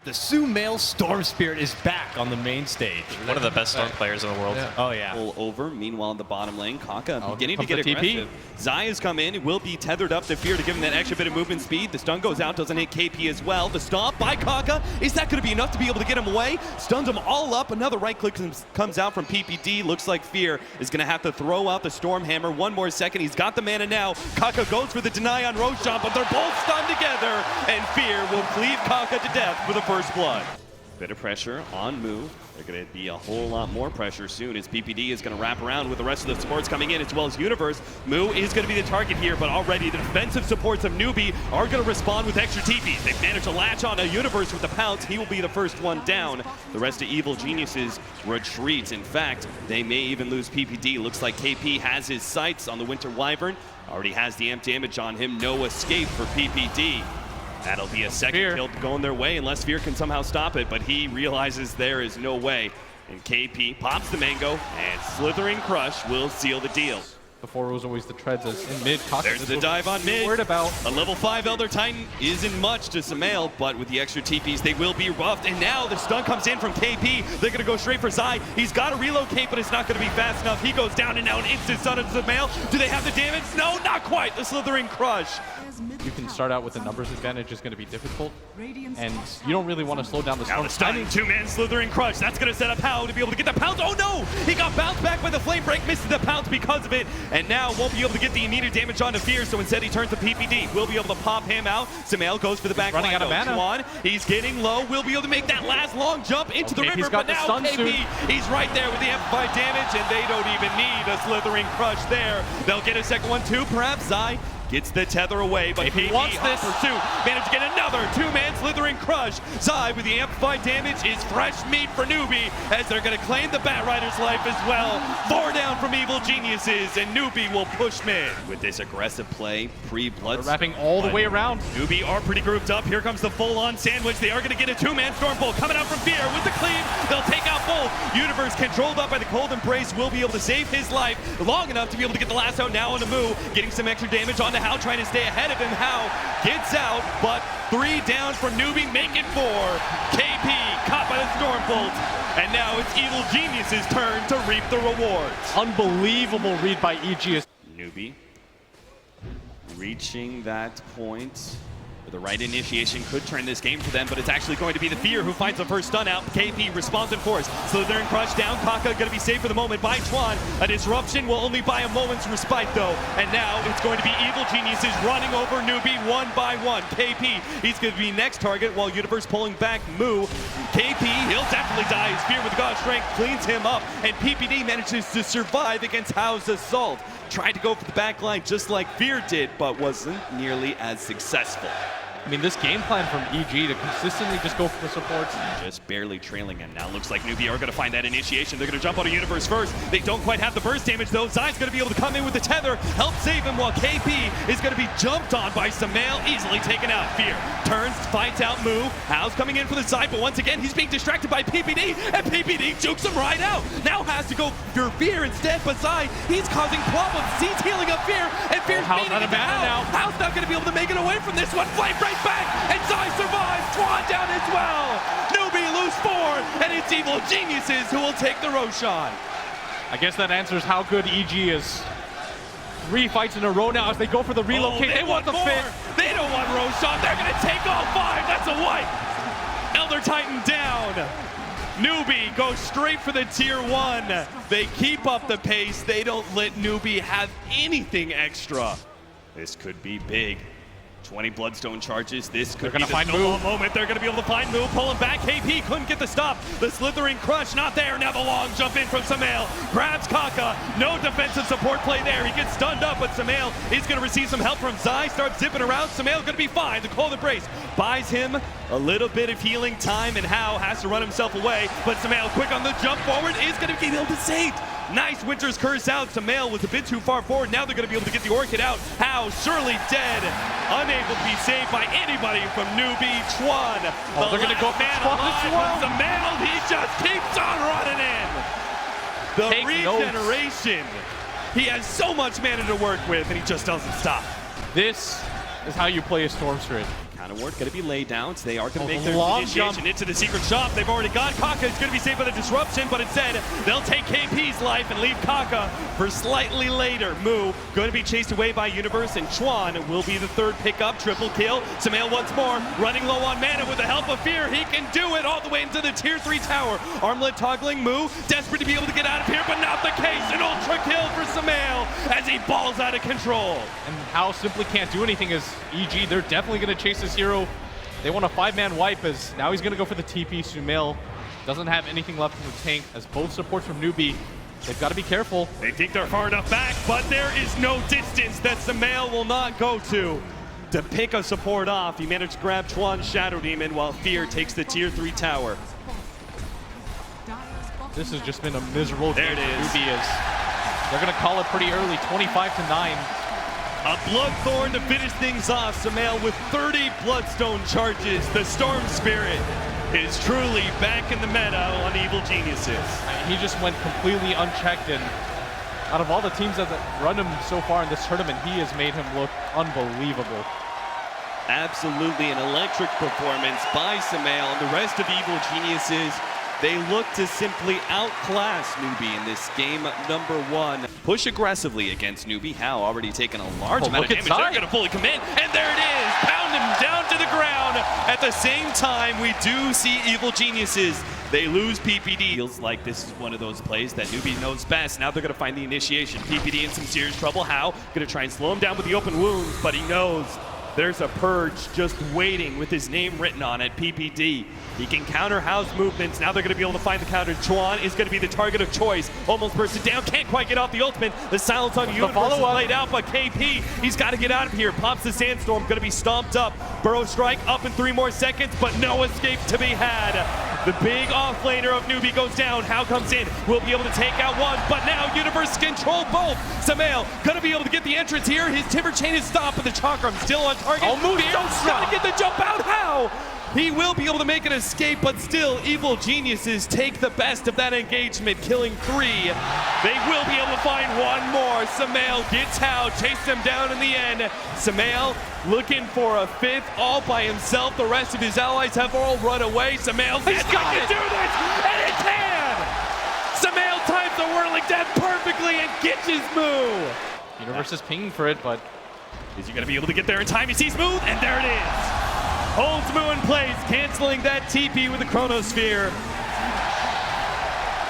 The Sumail Storm Spirit is back on the main stage. One of the best Storm players in the world. Oh, yeah. Pull over. Meanwhile, in the bottom lane, Kaka beginning to comes get the TP. aggressive. Zai has come in. It will be tethered up to Fear to give him that extra bit of movement speed. The stun goes out, doesn't hit KP as well. The stomp by Kaka. Is that going to be enough to be able to get him away? Stuns him all up. Another right click comes out from PPD. Looks like Fear is going to have to throw out the Storm Hammer. One more second. He's got the mana now. Kaka goes for the deny on Roshan, but they're both stunned together. And Fear will cleave Kaka to death for the first blood. Bit of pressure on Moo. They're going to be a whole lot more pressure soon as PPD is going to wrap around with the rest of the supports coming in as well as Universe. Moo is going to be the target here, but already the defensive supports of Newbie are going to respond with extra TPs. They've managed to latch on a Universe with the pounce. He will be the first one down. The rest of Evil Geniuses retreat. In fact, they may even lose PPD. Looks like KP has his sights on the Winter Wyvern. Already has the amp damage on him. No escape for PPD. That'll be a second kill going their way unless Fear can somehow stop it, but he realizes there is no way. And KP pops the mango, and Slithering Crush will seal the deal. Before it was always the treads as in mid. There's the dive on mid. Worried about a level 5 Elder Titan isn't much to Sumail, but with the extra TPs, they will be roughed. And now the stun comes in from KP. They're going to go straight for Zai. He's got to relocate, but it's not going to be fast enough. He goes down, and now an instant stun of Sumail. Do they have the damage? No, not quite. The Slithering Crush. You can start out with the numbers advantage. Is going to be difficult, and you don't really want to slow down the Now storm. the stunning two-man Slithering Crush. That's going to set up How to be able to get the pounce. Oh no! He got bounced back by the Flame Break, misses the pounce because of it, and now won't be able to get the immediate damage onto Fear, so instead he turns to PPD. We'll be able to pop him out. Sumail goes for the back line. Running out of mana. Juan, he's getting low. We'll be able to make that last long jump into the river, got but the now stun KP, soon. he's right there with the amplified damage, and they don't even need a Slithering Crush there. They'll get a second one too. Perhaps Zai gets the tether away, but KP wants this pursuit. Managed to get another two-man Slithering Crush. Zai with the amplified damage is fresh meat for Newbie as they're going to claim the Batrider's life as well. 4 down from Evil Geniuses, and Newbie will push mid. With this aggressive play, pre-blood. Wrapping all the way around. Newbie are pretty grouped up. Here comes the full-on sandwich. They are going to get a two-man Stormbolt coming out from Fear with the cleave. They'll take out both. Universe controlled up by the Cold Embrace will be able to save his life long enough to be able to get the last out now on the Moo, getting some extra damage onto How, trying to stay ahead of him. How gets out, but 3 down from Newbie, make it 4. KP caught by the Stormbolt, and now it's Evil Geniuses' turn to reap the rewards. Unbelievable read by EG. Newbie reaching that point. The right initiation could turn this game for them, but it's actually going to be the Fear who finds the first stun out. KP responds in force. Slithering Crush down. Kaka going to be saved for the moment by Chuan. A disruption will only buy a moment's respite though. And now it's going to be Evil Geniuses running over Newbie one by one. KP, he's going to be next target while Universe pulling back Moo. KP, he'll definitely die. His Fear with God Strength cleans him up, and PPD manages to survive against Hao's assault. Tried to go for the back line just like Fear did, but wasn't nearly as successful. I mean, this game plan from EG to consistently just go for the supports. Just barely trailing him. Now looks like Newbie are going to find that initiation. They're going to jump on a Universe first. They don't quite have the burst damage though. Zai's going to be able to come in with the tether, help save him, while KP is going to be jumped on by Sumail, easily taken out. Fear turns, fights out Moo. Hao's coming in for the side, but once again he's being distracted by PPD, and PPD jukes him right out. Now has to go for Fear instead, but Zai, he's causing problems. He's healing up Fear, and Fear's Hao's beating out of him mana now. Hao's not going to be able to make it away from this one. Flame break back, and Zai survives. Chuan down as well. Newbie lose 4, and it's Evil Geniuses who will take the Roshan. I guess that answers how good EG is. 3 fights in a row now as they go for the relocate. Oh, they want the more. fit. They don't want Roshan. They're going to take all 5. That's a wipe. Elder Titan down. Newbie goes straight for the tier 1. They keep up the pace. They don't let Newbie have anything extra. This could be big. 20 Bloodstone charges. This could be the snowball moment. They're going to be able to find Moo, pulling back. KP couldn't get the stop. The Slithering Crush not there. Now the long jump in from Sumail. Grabs Kaka. No defensive support play there. He gets stunned up, but Sumail is going to receive some help from Zai. Starts zipping around. Sumail going to be fine. The Cold Embrace buys him a little bit of healing time, and Hao has to run himself away. But Sumail, quick on the jump forward, is going to be able to save. Nice Winter's Curse out. Sumail was a bit too far forward. Now they're going to be able to get the Orchid out. Hao surely dead. Unable to be saved by anybody from Newbie. Chuan. They're going to go for Chuan as well. Sumail, he just keeps on running in. The regeneration. He has so much mana to work with, and he just doesn't stop. This is how you play a Storm Spirit. Ward going to be laid down, so they are going to make their long initiation jump. into the secret shop. They've already got Kaka. It's going to be saved by the disruption, but instead they'll take KP's life and leave Kaka for slightly later. Mu going to be chased away by Universe, and Chuan will be the third pickup. Triple kill. Sumail once more running low on mana with the help of Fear. He can do it all the way into the tier 3 tower. Armlet toggling. Mu desperate to be able to get out of here, but not the case. An ultra kill for Sumail as he balls out of control. And how simply can't do anything is EG. They're definitely going to chase this hero. They want a 5-man wipe as now he's going to go for the TP. Sumail doesn't have anything left in the tank as both supports from Newbie. They've got to be careful. They think they're far enough back, but there is no distance that Sumail will not go to pick a support off. He managed to grab Chuan's Shadow Demon while Fear takes the tier 3 tower. This has just been a miserable There game it for is. Newbie as they're going to call it pretty early, 25-9. A Bloodthorn to finish things off. Sumail with 30 Bloodstone charges. The Storm Spirit is truly back in the meta on Evil Geniuses. He just went completely unchecked, and out of all the teams that run him so far in this tournament, he has made him look unbelievable. Absolutely an electric performance by Sumail and the rest of Evil Geniuses. They look to simply outclass Newbie in this game number 1. Push aggressively against Newbie. Hao already taken a large amount of look damage. They're inside. going to fully commit, and there it is. Pound him down to the ground. At the same time, we do see Evil Geniuses. They lose PPD. Feels like this is one of those plays that Newbie knows best. Now they're going to find the initiation. PPD in some serious trouble. Hao going to try and slow him down with the open wounds, but he knows there's a purge just waiting with his name written on it, PPD. He can counter Hao's movements. Now they're going to be able to find the counter. Chuan is going to be the target of choice. Almost bursted down, can't quite get off the ultimate. The silence on Universe is laid out, but KP, he's got to get out of here. Pops the Sandstorm, going to be stomped up. Burrow Strike up in 3 more seconds, but no escape to be had. The big offlaner of Newbie goes down. Hao comes in, will be able to take out one, but now Universe control both. Sumail going to be able to get the entrance here. His Timber Chain is stopped, but the Chakram still on target. Oh, Moose got to get the jump out. Hao! He will be able to make an escape, but still, Evil Geniuses take the best of that engagement, killing 3. They will be able to find one more. Sumail gets Hao, chased him down in the end. Sumail looking for a 5th all by himself. The rest of his allies have all run away. Sumail says, I can do this, and it can! Sumail times the Whirling Death perfectly and gets his move. Universe is pinging for it, but is he going to be able to get there in time? He sees Moon, and there it is. Holds Mu in place, canceling that TP with the Chronosphere.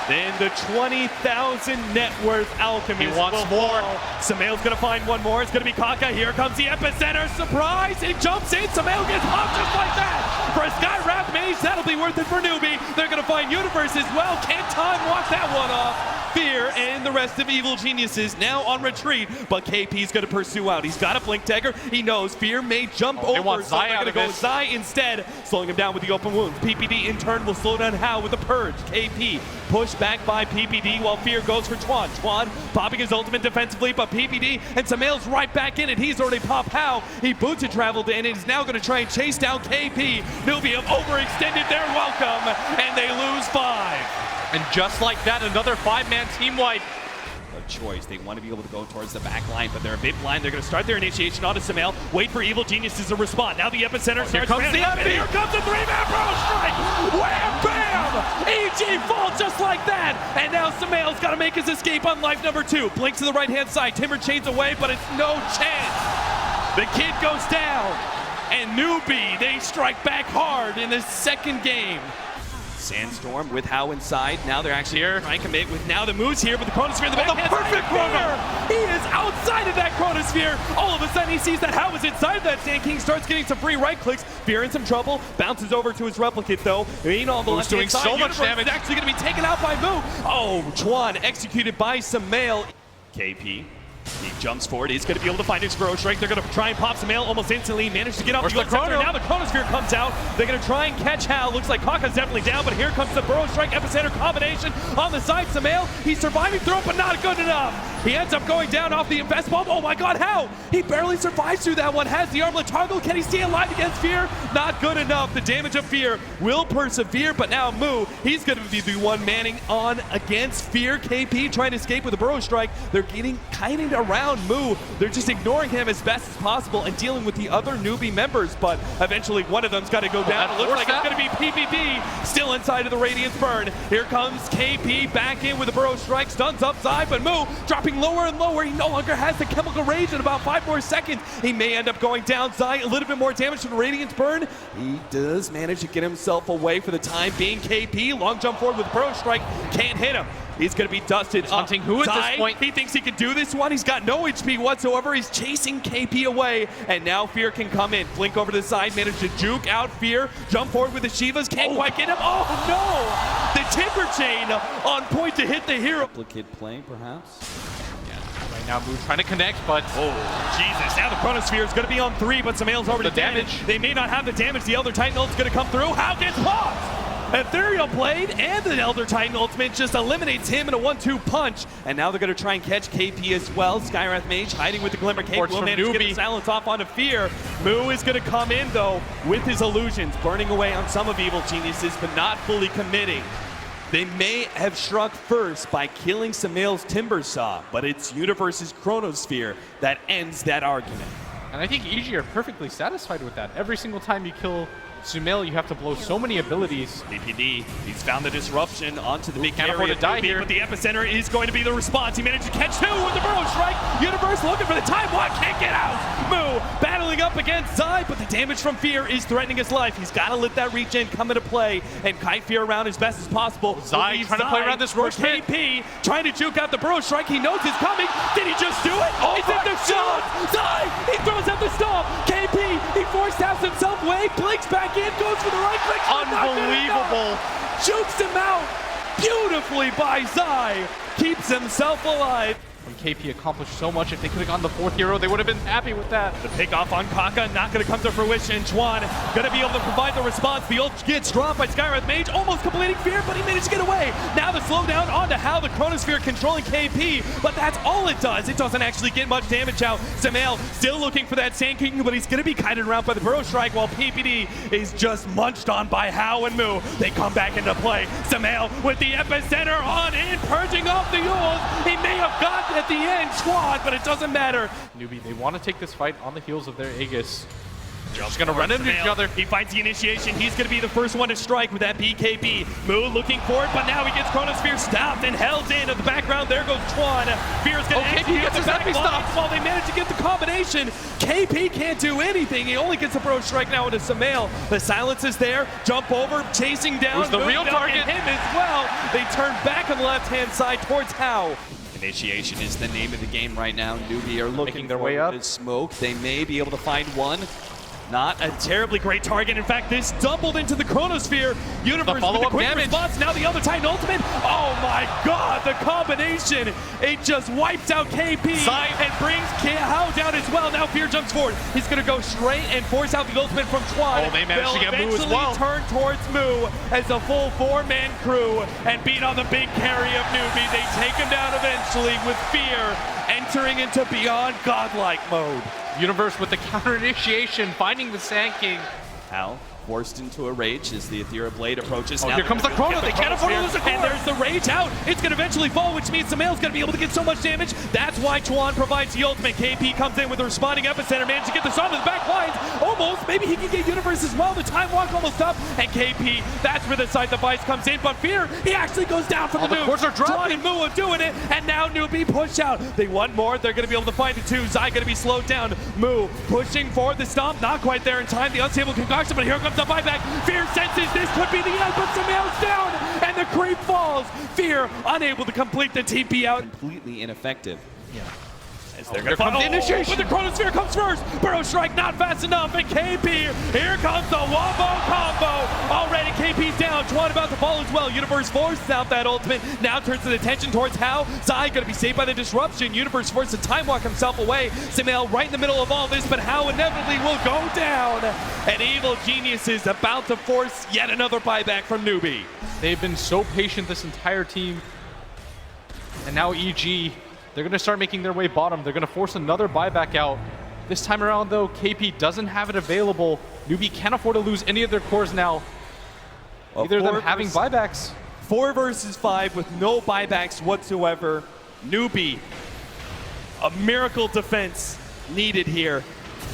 Then the 20,000 net worth Alchemist. He wants more. Sumail's going to find one more. It's going to be Kaka. Here comes the epicenter. Surprise! He jumps in. Sumail gets popped just like that. For a Sky Wrath Mage, that'll be worth it for Newbie. They're going to find Universe as well. Can't time walk that one off. Fear and the rest of Evil Geniuses now on retreat, but KP's going to pursue out. He's got a Blink Dagger. He knows Fear may jump over, so they're going to go Zai instead, slowing him down with the open wounds. PPD in turn will slow down Hao with the Purge. KP pushed back by PPD while Fear goes for Chuan. Chuan popping his ultimate defensively, but PPD and Sumail's right back in it. He's already popped Hao. He boots and traveled in and is now going to try and chase down KP. Newbie have overextended their welcome, and they lose 5. and just like that, another 5-man team wipe. A choice. They want to be able to go towards the back line, but they're a bit blind. They're going to start their initiation onto Sumail. Wait for Evil Geniuses to respond. Now the epicenter starts. Here comes the and here comes the 3-man Burrow Strike. Wham, bam! EG falls just like that. And now Sumail's got to make his escape on life number 2. Blinks to the right-hand side. Timber chains away, but it's no chance. The kid goes down. And Newbie, they strike back hard in the second game. Sandstorm with Hao inside. Now they're actually here. Trying to commit with now the moves here, but the Chronosphere in the back. The perfect Chrono! He is outside of that Chronosphere. All of a sudden he sees that Hao is inside of that. Sand King starts getting some free right clicks. Fear in some trouble. Bounces over to his replicate though. Meanwhile, the left doing side, so much damage. is actually going to be taken out by Mu. Oh, Chuan executed by Sumail. KP. He jumps forward. He's going to be able to find his Burrow Strike. They're going to try and pop Sumail almost instantly. Managed to get off the Chrono. Now the Chronosphere comes out. They're going to try and catch Hao. Looks like Kaka's definitely down, but here comes the Burrow Strike Epicenter combination on the side. Sumail, he's surviving through it, but not good enough. He ends up going down off the invest bomb. Oh my god, how? He barely survives through that one. Has the armlet toggle. Can he stay alive against Fear? Not good enough. The damage of Fear will persevere, but now Moo, he's going to be the one manning on against Fear. KP trying to escape with a burrow strike. They're getting kind of around Moo. They're just ignoring him as best as possible and dealing with the other Newbie members, but eventually one of them's got to go down. It looks like it's going to be PPD still inside of the Radiance Burn. Here comes KP back in with a burrow strike, stuns up Zai, but Moo dropping lower and lower. He no longer has the chemical rage in about 5 more seconds. He may end up going down. Zai, a little bit more damage from the Radiance Burn. He does manage to get himself away for the time being. KP, long jump forward with a burrow strike, can't hit him. He's going to be dusted. Hunting who at this point? He thinks he can do this one. He's got no HP whatsoever. He's chasing KP away, and now Fear can come in. Blink over to the side, manage to juke out Fear. Jump forward with the Shivas, can't quite get him. Oh no! The Timber Chain on point to hit the hero. Duplicate play, perhaps. Right now, Moo trying to connect, but Oh, Jesus. Now the Chronosphere is going to be on 3, but Samael's already The damage. damaged. They may not have the damage. The Elder Titan ult's going to come through. How gets popped? Ethereal Blade and the Elder Titan ultimate just eliminates him in a 1-2 punch. And now they're going to try and catch KP as well. Skywrath Mage hiding with the Glimmer Cape. Reports Will from manage to get the Newbie. silence off onto Fear. Moo is going to come in, though, with his illusions, burning away on some of Evil Geniuses, but not fully committing. They may have struck first by killing Samael's Timber Saw, but it's Universe's Chronosphere that ends that argument. and I think EG are perfectly satisfied with that. Every single time you kill Sumail, you have to blow so many abilities. BPD, he's found the disruption onto the big can't area afford to of die Newbie, here. but the epicenter is going to be the response. He managed to catch 2 with the burrow strike. Universe looking for the time walk, can't get out. Moo battling up against Zai, but the damage from Fear is threatening his life. He's got to let that regen come into play and kite Fear around as best as possible. Zai Leave trying to play around this for roach pit. KP, trying to juke out the burrow strike. He knows it's coming. Did he just do it? Oh It's in the shot. Zai, he throws out the stomp. KP, he force taps himself away, blinks back in, goes for the right click. Unbelievable. Jukes him out beautifully by Zai. Keeps himself alive. When KP accomplished so much, if they could have gone the 4th hero, they would have been happy with that. The pickoff on Kaka not going to come to fruition. Chuan going to be able to provide the response. The ult gets dropped by Skywrath Mage, almost completing Fear, but he managed to get away. Now the slowdown onto How, the Chronosphere controlling KP, but that's all it does. It doesn't actually get much damage out. Samael still looking for that Sand King, but he's going to be kited around by the Burrow Strike while PPD is just munched on by How and Moo. They come back into play. Samael with the epicenter on in, purging off the Yules. He may have gotten at the end, Chuan, but it doesn't matter. Newbie, they want to take this fight on the heels of their Aegis. Just gonna run into each other. He finds the initiation. He's gonna be the first one to strike with that BKB. Moo looking for it, but now he gets Chronosphere stopped and held in. In the background, there goes Chuan. Fear's gonna KP gets his enemy stopped. while they manage to get the combination. KP can't do anything. He only gets a Burrow Strike now into Samael. The silence is there. Jump over, chasing down. Who's the Moo real down, target? and him as well. They turn back on the left-hand side towards How. Initiation is the name of the game right now. Newbie are looking Making their way forward up. to smoke. They may be able to find one. Not a terribly great target. In fact, this doubled into the Chronosphere. Universe with the follow-up quick damage. response. Now the other Titan ultimate. Oh my god, the combination. It just wipes out KP Zai. and brings How down as well. Now Fear jumps forward. He's going to go straight and force out the ultimate from Chuan. Oh, they managed to They'll get Moo as eventually well. turn towards Moo as a full 4-man crew and beat on the big carry of Newbie. They take him down eventually with Fear entering into beyond godlike mode. Universe with the counter initiation, finding the Sand King. How forced into a rage as the Ethereal Blade approaches. Oh, Now here comes the they're gonna Chrono. get They can't afford to lose the And core. there's the rage out. It's going to eventually fall, which means Samael's going to be able to get so much damage. That's why Chuan provides the ultimate. KP comes in with the responding epicenter, managed to get this onto the back lines. Almost. Maybe he can get Universe as well. The time walk almost up. And KP, that's where the side device comes in. But Fear, he actually goes down from Oh, the the nuke. cores are dropping. Chuan and Moo are doing it. And now Newbie push out. They want more. They're going to be able to find the 2. Zai going to be slowed down. Moo pushing forward the stomp. Not quite there in time. The unstable concoction, but here comes the buyback. Fear senses this could be the end, but Samael's down, and the creep falls. Fear unable to complete the TP out. Completely ineffective. Yeah. As they're Here gonna comes the initiation. But the Chronosphere comes first. Burrow Strike not fast enough, and KP, here comes the wombo combo. Already KP's down. Chuan about to fall as well. Universe forces out that ultimate. Now turns the attention towards How. Zai gonna be saved by the disruption. Universe forced to time walk himself away. Samael right in the middle of all this, but How inevitably will go down. And Evil Genius is about to force yet another buyback from Newbie. They've been so patient, this entire team. And now EG They're going to start making their way bottom. They're going to force another buyback out. This time around, though, KP doesn't have it available. Newbie can't afford to lose any of their cores now. Either of them having buybacks. 4 versus 5 with no buybacks whatsoever. Newbie, a miracle defense needed here.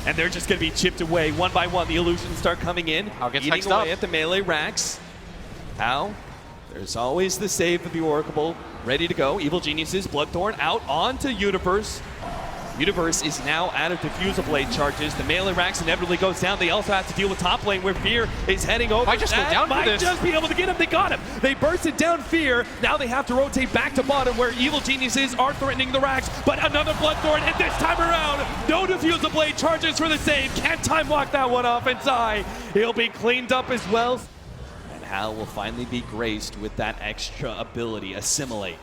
And they're just going to be chipped away one by one. The illusions start coming in, How gets eating hexed away up. at the melee racks. How? There's always the save of the Oracle ready to go. Evil Geniuses, Bloodthorn out onto Universe. Universe is now out of Diffusal Blade charges. The melee racks inevitably goes down. They also have to deal with top lane where Fear is heading over. Might just go down for might this. just be able to get him. They got him. They bursted down Fear. Now they have to rotate back to bottom where Evil Geniuses are threatening the racks. But another Bloodthorn, and this time around, no Diffusal Blade charges for the save. Can't time lock that one off, and Zai, he'll be cleaned up as well. And Hal will finally be graced with that extra ability, Assimilate.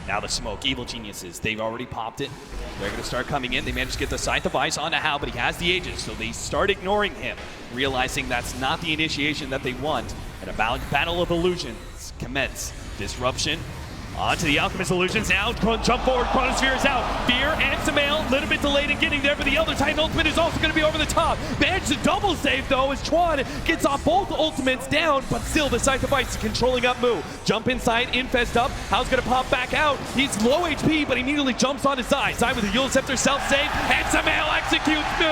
Now the smoke, Evil Geniuses, they've already popped it. They're going to start coming in. They managed to get the Scythe of Ice onto Hal, but he has the Aegis, so they start ignoring him, realizing that's not the initiation that they want. And a battle of illusions commence. Disruption onto the Alchemist Illusions. Now jump forward, Chronosphere is out. Fear and Samael, a little bit delayed in getting there, but the Elder Titan ultimate is also going to be over the top. Managed to double save though as Chuan gets off both ultimates down, but still the Scythe of Ice is controlling up Mu. Jump inside, Infest up. Hal's going to pop back out. He's low HP, but immediately jumps on his Zai. Zai with the Eul Scepter self-save, and Samael executes Mu.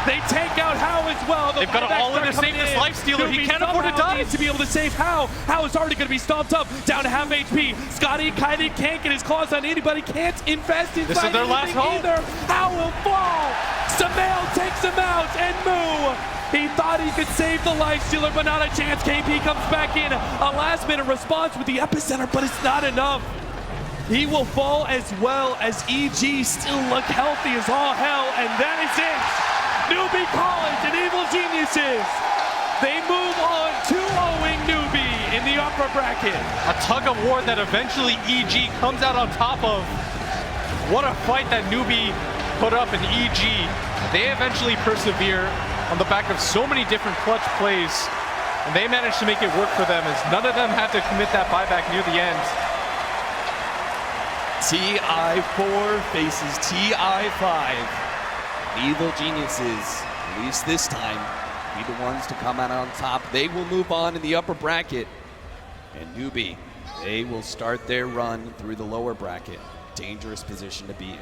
They take out Hao as well. They've got it all in to save this Lifestealer. He can't afford to die. Needs to be able to save Hao. Hao is already going to be stomped up, down to half HP. Scotty kind of can't get his claws on anybody, can't invest in This is their last hope. either. Hao will fall. Samael takes him out, and Mu. He thought he could save the Lifestealer, but not a chance. KP comes back in. A last-minute response with the Epicenter, but it's not enough. He will fall as well as EG still look healthy as all hell, and that is it. Newbie College and Evil Geniuses. They move on to 0-ing Newbie in the upper bracket. A tug of war that eventually EG comes out on top of. What a fight that Newbie put up in EG. They eventually persevere on the back of so many different clutch plays, and they managed to make it work for them as none of them had to commit that buyback near the end. TI4 faces TI5. Evil Geniuses, at least this time, be the ones to come out on top. They will move on in the upper bracket. And Newbie, they will start their run through the lower bracket. Dangerous position to be in.